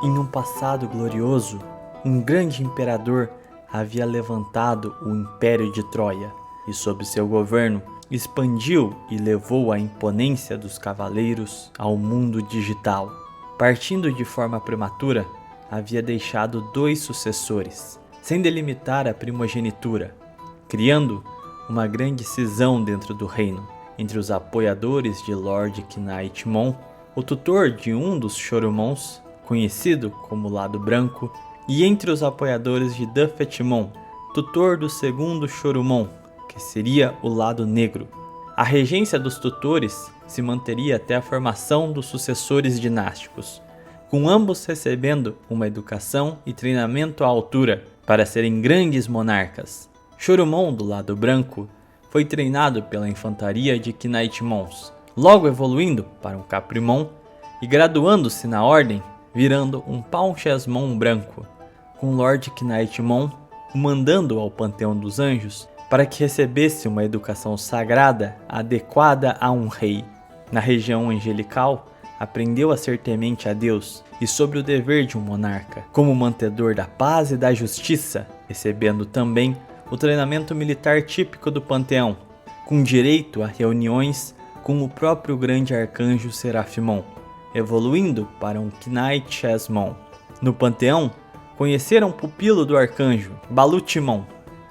Em um passado glorioso, um grande imperador havia levantado o Império de Troia e, sob seu governo, expandiu e levou a imponência dos cavaleiros ao mundo digital. Partindo de forma prematura, havia deixado 2 sucessores, sem delimitar a primogenitura, criando uma grande cisão dentro do reino, entre os apoiadores de Lord Knight-Mon, o tutor de um dos Chorumons, conhecido como Lado Branco, e entre os apoiadores de Duffet-Mon, tutor do segundo Chorumon, que seria o Lado Negro. A regência dos tutores se manteria até a formação dos sucessores dinásticos, com ambos recebendo uma educação e treinamento à altura para serem grandes monarcas. Chorumon, do Lado Branco, foi treinado pela infantaria de Knight-Mons, logo evoluindo para um Caprimon e graduando-se na ordem, virando um Paunchas-Mon branco, com Lord Knight-Mon o mandando ao Panteão dos Anjos para que recebesse uma educação sagrada adequada a um rei. Na região angelical, aprendeu a ser temente a Deus e sobre o dever de um monarca, como mantedor da paz e da justiça, recebendo também o treinamento militar típico do Panteão, com direito a reuniões com o próprio grande arcanjo Serafimon, evoluindo para um Knight-Chasmon. No Panteão, conheceram o pupilo do arcanjo, Balutimon,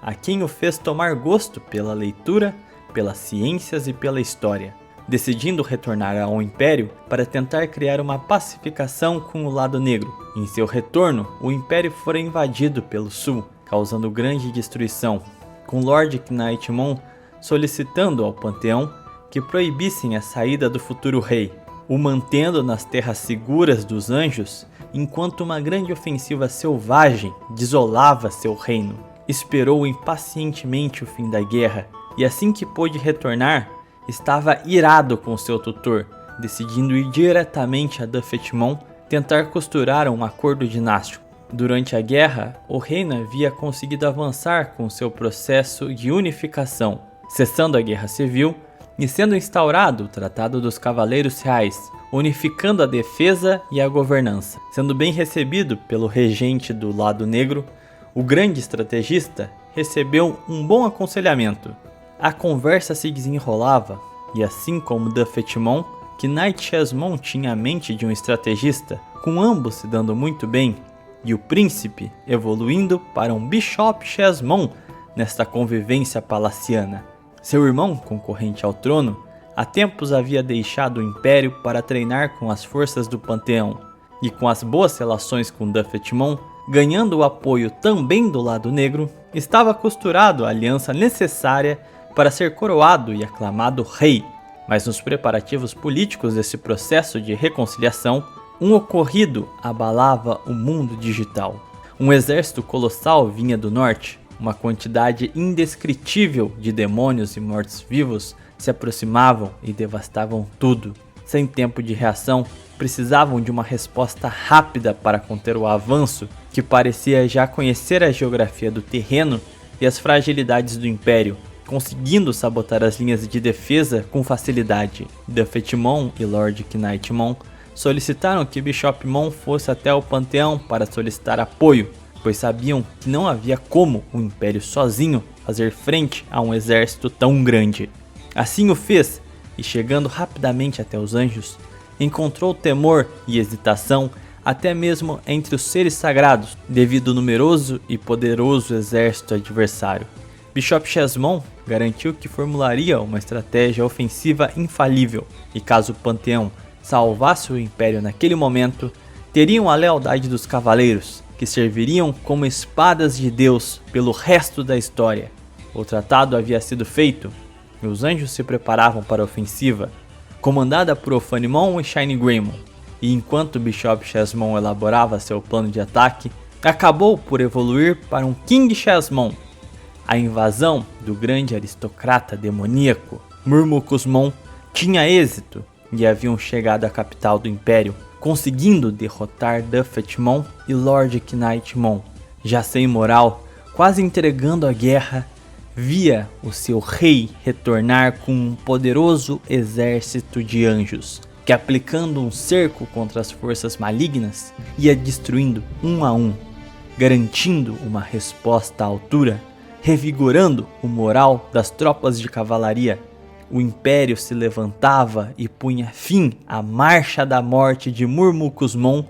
a quem o fez tomar gosto pela leitura, pelas ciências e pela história, decidindo retornar ao Império para tentar criar uma pacificação com o Lado Negro. Em seu retorno, o Império fora invadido pelo Sul, causando grande destruição, com Lord Knight-Mon solicitando ao Panteão que proibissem a saída do futuro rei, o mantendo nas terras seguras dos anjos, enquanto uma grande ofensiva selvagem desolava seu reino. Esperou impacientemente o fim da guerra, e assim que pôde retornar, estava irado com seu tutor, decidindo ir diretamente a Duffet-Mon tentar costurar um acordo dinástico. Durante a guerra, o reino havia conseguido avançar com seu processo de unificação, cessando a guerra civil e sendo instaurado o Tratado dos Cavaleiros Reais, unificando a defesa e a governança. Sendo bem recebido pelo regente do Lado Negro, o grande estrategista recebeu um bom aconselhamento. A conversa se desenrolava, e assim como Duffet-Mon, Knight-Chasmon tinha a mente de um estrategista, com ambos se dando muito bem, e o príncipe evoluindo para um Bishop-Chasmon nesta convivência palaciana. Seu irmão, concorrente ao trono, há tempos havia deixado o Império para treinar com as forças do Panteão, e com as boas relações com Duffet-Mon, ganhando o apoio também do Lado Negro, estava costurado a aliança necessária para ser coroado e aclamado rei. Mas nos preparativos políticos desse processo de reconciliação, um ocorrido abalava o mundo digital. Um exército colossal vinha do norte, uma quantidade indescritível de demônios e mortos-vivos se aproximavam e devastavam tudo. Sem tempo de reação, precisavam de uma resposta rápida para conter o avanço que parecia já conhecer a geografia do terreno e as fragilidades do Império, conseguindo sabotar as linhas de defesa com facilidade. Duffet-Mon e Lord Knight-Mon solicitaram que Bishop-Mon fosse até o Panteão para solicitar apoio, pois sabiam que não havia como o Império sozinho fazer frente a um exército tão grande. Assim o fez, e chegando rapidamente até os anjos, encontrou temor e hesitação até mesmo entre os seres sagrados, devido ao numeroso e poderoso exército adversário. Bishop-Chasmon garantiu que formularia uma estratégia ofensiva infalível, e caso o Panteão salvasse o Império naquele momento, teriam a lealdade dos cavaleiros, que serviriam como espadas de Deus pelo resto da história. O tratado havia sido feito, e os anjos se preparavam para a ofensiva, comandada por Ophanimon e Shiny Greymon, e enquanto Bishop-Chasmon elaborava seu plano de ataque, acabou por evoluir para um King-Chasmon. A invasão do grande aristocrata demoníaco, Murmucus-Mon, tinha êxito e haviam chegado à capital do Império, conseguindo derrotar Duffet-Mon e Lord Knight-Mon. Já sem moral, quase entregando a guerra, via o seu rei retornar com um poderoso exército de anjos, que, aplicando um cerco contra as forças malignas, ia destruindo um a um, garantindo uma resposta à altura, revigorando o moral das tropas de cavalaria. O Império se levantava e punha fim à Marcha da Morte de Murmucusmon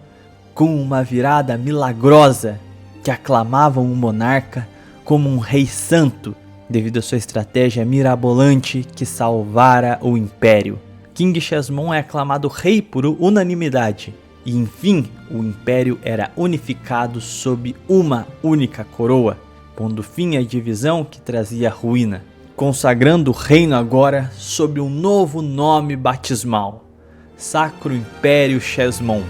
com uma virada milagrosa que aclamavam o monarca como um rei santo devido à sua estratégia mirabolante que salvara o Império. King Chesmon é aclamado rei por unanimidade e, enfim, o Império era unificado sob uma única coroa, pondo fim à divisão que trazia ruína, consagrando o reino agora sob um novo nome batismal: Sacro Império Chesmon.